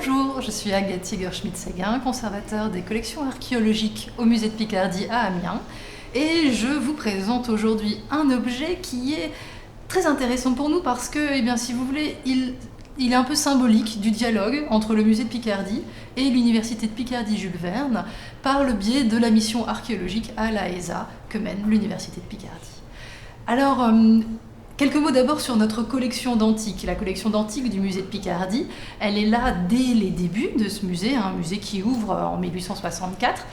Bonjour, je suis Agathe Jäger-Schmidt-Séguin, conservateur des collections archéologiques au musée de Picardie à Amiens. Et je vous présente aujourd'hui un objet qui est très intéressant pour nous parce que, si vous voulez, il est un peu symbolique du dialogue entre le musée de Picardie et l'université de Picardie Jules Verne par le biais de la mission archéologique à la ESA que mène l'université de Picardie. Alors, quelques mots d'abord sur notre collection d'antiques. La collection d'antiques du musée de Picardie, elle est là dès les débuts de ce musée, un musée qui ouvre en 1864.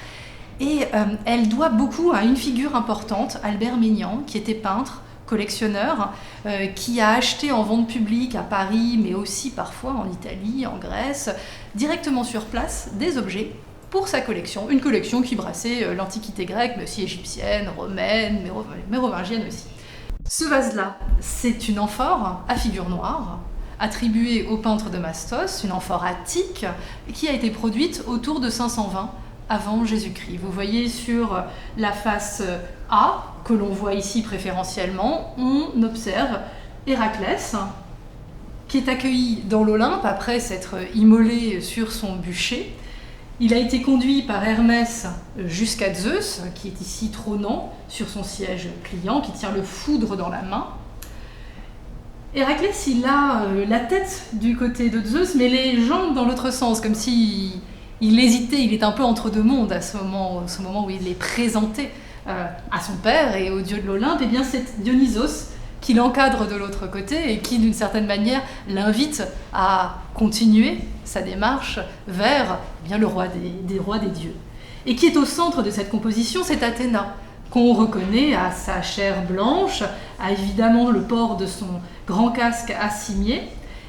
Et elle doit beaucoup à une figure importante, Albert Maignan, qui était peintre, collectionneur, qui a acheté en vente publique à Paris, mais aussi parfois en Italie, en Grèce, directement sur place, des objets pour sa collection. Une collection qui brassait l'Antiquité grecque, mais aussi égyptienne, romaine, mérovingienne aussi. Ce vase-là, c'est une amphore à figure noire, attribuée au peintre de Mastos, une amphore attique, qui a été produite autour de 520 avant Jésus-Christ. Vous voyez sur la face A, que l'on voit ici préférentiellement, on observe Héraclès, qui est accueilli dans l'Olympe après s'être immolé sur son bûcher. Il a été conduit par Hermès jusqu'à Zeus, qui est ici trônant sur son siège pliant, qui tient le foudre dans la main. Héraclès, il a la tête du côté de Zeus, mais les jambes dans l'autre sens, comme si il hésitait, il est un peu entre deux mondes à ce moment où il est présenté à son père et au dieu de l'Olympe. Et bien c'est Dionysos qui l'encadre de l'autre côté et qui, d'une certaine manière, l'invite à continuer sa démarche vers le roi des rois des dieux. Et qui est au centre de cette composition, c'est Athéna, qu'on reconnaît à sa chair blanche, à évidemment le port de son grand casque à cimier.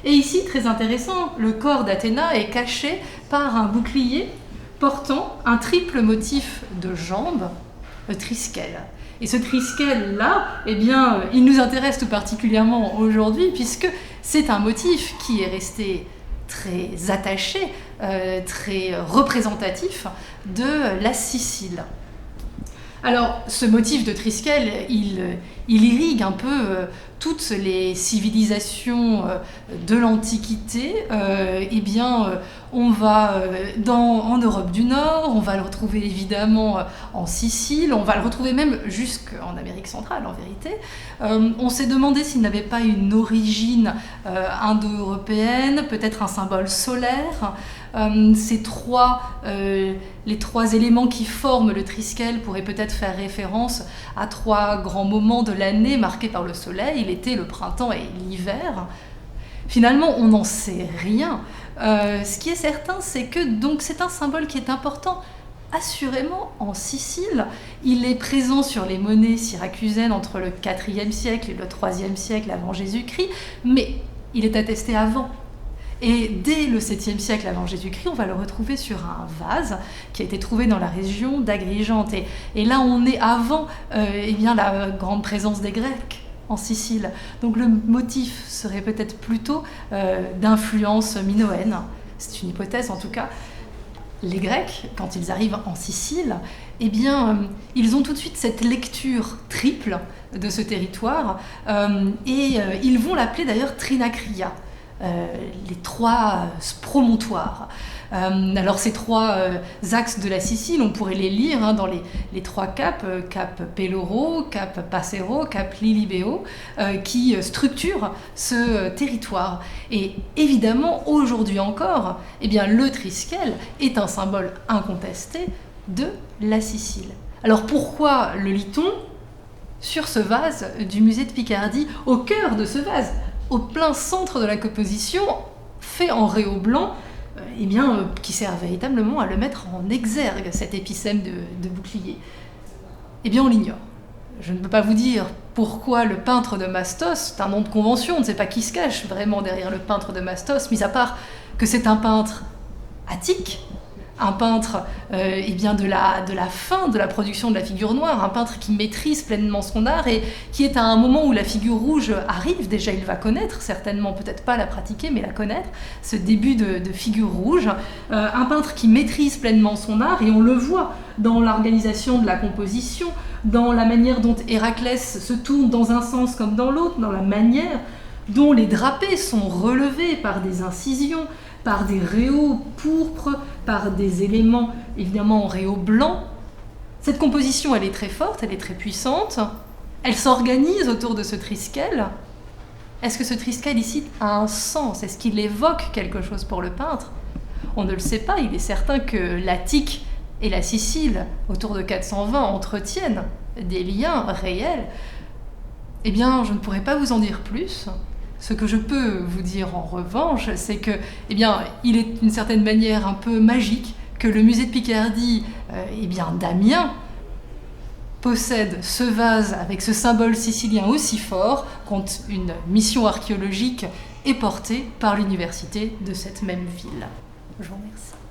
Et ici, très intéressant, le corps d'Athéna est caché par un bouclier portant un triple motif de jambes, le triskel. Et ce triskel-là, il nous intéresse tout particulièrement aujourd'hui puisque c'est un motif qui est resté très attaché, très représentatif de la Sicile. Alors, ce motif de triskel, il irrigue un peu toutes les civilisations de l'Antiquité. On va en Europe du Nord, on va le retrouver évidemment en Sicile, on va le retrouver même jusqu'en Amérique centrale en vérité. On s'est demandé s'il n'avait pas une origine indo-européenne, peut-être un symbole solaire. Les trois éléments qui forment le triskel pourraient peut-être faire référence à trois grands moments de l'année marqués par le soleil, l'été, le printemps et l'hiver. Finalement, on n'en sait rien. Ce qui est certain, c'est que c'est un symbole qui est important. Assurément, en Sicile, il est présent sur les monnaies syracusaines entre le IVe siècle et le IIIe siècle avant Jésus-Christ, mais il est attesté avant. Et dès le 7e siècle avant Jésus-Christ, on va le retrouver sur un vase qui a été trouvé dans la région d'Agrigente. Et là, on est avant la grande présence des Grecs en Sicile. Donc le motif serait peut-être plutôt d'influence minoenne. C'est une hypothèse en tout cas. Les Grecs, quand ils arrivent en Sicile, ils ont tout de suite cette lecture triple de ce territoire ils vont l'appeler d'ailleurs Trinacria. Les trois promontoires. Alors ces trois axes de la Sicile, on pourrait les lire dans les trois caps, cap Peloro, cap Passero, cap Lilibeo, qui structurent ce territoire. Et évidemment, aujourd'hui encore, le triskel est un symbole incontesté de la Sicile. Alors pourquoi le lit-on sur ce vase du musée de Picardie, au cœur de ce vase, au plein centre de la composition, fait en réau blanc, qui sert véritablement à le mettre en exergue, cet épicème de bouclier. On l'ignore. Je ne peux pas vous dire pourquoi le peintre de Mastos, c'est un nom de convention, on ne sait pas qui se cache vraiment derrière le peintre de Mastos, mis à part que c'est un peintre attique, un peintre de la fin de la production de la figure noire, un peintre qui maîtrise pleinement son art et qui est à un moment où la figure rouge arrive, déjà il va connaître, certainement peut-être pas la pratiquer, mais la connaître, ce début de figure rouge, un peintre qui maîtrise pleinement son art et on le voit dans l'organisation de la composition, dans la manière dont Héraclès se tourne dans un sens comme dans l'autre, dans la manière dont les drapés sont relevés par des incisions, par des réaux pourpres, par des éléments évidemment en réaux blancs. Cette composition, elle est très forte, elle est très puissante. Elle s'organise autour de ce triskel. Est-ce que ce triskel ici a un sens? Est-ce qu'il évoque quelque chose pour le peintre? On ne le sait pas. Il est certain que l'Attique et la Sicile, autour de 420, entretiennent des liens réels. Eh bien, je ne pourrais pas vous en dire plus. Ce que je peux vous dire en revanche, c'est que, eh bien, il est d'une certaine manière un peu magique que le musée de Picardie, d'Amiens, possède ce vase avec ce symbole sicilien aussi fort quand une mission archéologique est portée par l'université de cette même ville. Je vous remercie.